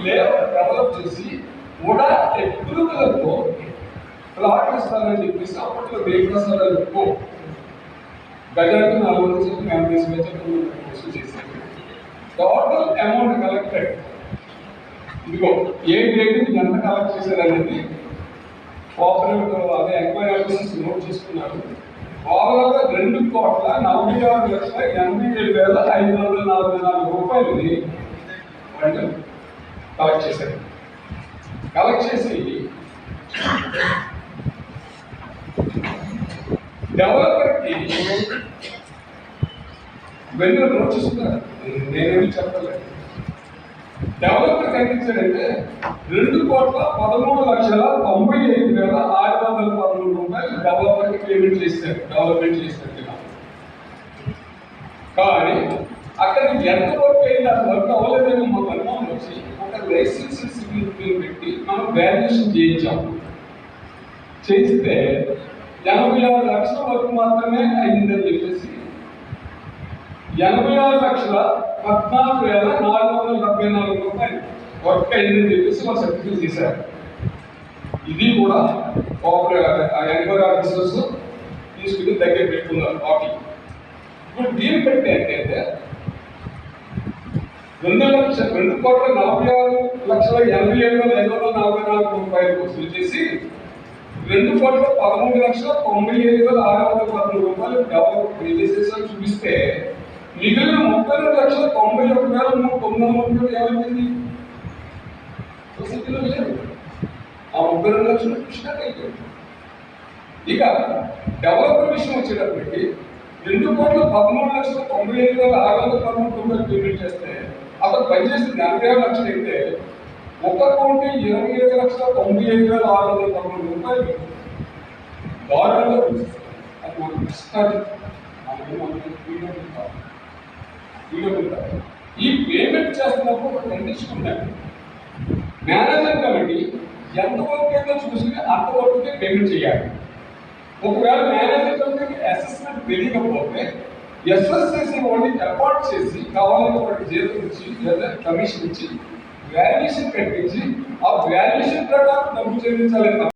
Layout develop చేసి కూడా ఎప్పుడులతో plot ఇస్తానని చెప్పేసి అప్పట్లో దేవప్రసాదాలకు గజానికి 400 చేశారు. టోటల్ అమౌంట్ కలెక్టెడ్ ఇదిగో ఏ డేట్ ఎంత కలెక్ట్ చేశారనేది కోఆపరేటివ్ అదే ఎంక్వైరీ ఆఫీసర్స్ నోట్ చేసుకున్నారు. ఓవరాల్గా 2,46,87,544 రూపాయలని వాళ్ళు కలెక్ట్ చేశారు. కలెక్ట్ చేసి డెవలపర్కి వెళ్ళి నోట్ చేసుకున్నారు. నేనేమి చెప్పలేదు. డెవలపర్కి ఎంత ఇచ్చాడంటే 2,13,95,613 రూపాయలు డెవలపర్కి పేమెంట్ చేశారు. డెవలప్మెంట్ చేశారు. కానీ అక్కడ ఎంత వర్క్ అయింది, అది వర్క్ అవ్వలేదేమో మాకు అనుమానం వచ్చి ఒక లైసెన్స్ సివిల్ పెట్టి మనం వాల్యుయేషన్ చేయించాము. చేస్తే 86 లక్షల వరకు మాత్రమే అయిందని చెప్పేసి 86,14,474 రూపాయలు వర్క్ అయిందని చెప్పేసి వాళ్ళు సర్టిఫికేట్ చేశారు. ఇది కూడా ఎంక్వైరీ ఆఫీసర్స్ తీసుకుని దగ్గర పెట్టుకున్నారు కాపీ. ఇప్పుడు దీన్ని పెట్టి ఏంటంటే 2,46,87,544 రూపాయలు వసూలు చేసి 2,13,95,613 రూపాయలు డెవలప్ చేసేసారి చూపిస్తే మిగిలిన 32,91,309 ఏమైంది? సొసైటీలో లేదు. ఆ 32 లక్షలు కృష్ణకి అయిపోయింది. ఇక డెవలపర్ విషయం వచ్చేటప్పటికి 2,13,95,613 రూపాయలు పేమెంట్ చేస్తే అతను పనిచేసింది 86 లక్షలు అయితే ఒక కోటి 27,95,613 రూపాయలు దారుణంగా అది మనకు ఇస్తారు. ఈ పేమెంట్ చేస్తున్నప్పుడు ఒక కండిషన్ ఉందండి. మేనేజర్ కమిటీ ఎంతవరకు అయితే చూసి అంతవరకే పేమెంట్ చేయాలి. ఒకవేళ మేనేజర్ కమిటీకి అసెస్మెంట్ తెలియకపోతే ఎస్ఎస్ఎస్సి వాళ్ళని అపార్ట్ చేసి కావాలని వాటికి జీతం ఇచ్చి లేదా కమిషన్ ఇచ్చి వాల్యుయేషన్ కట్టించి ఆ వాల్యుయేషన్ ప్రకారం డబ్బు చెల్లించాలని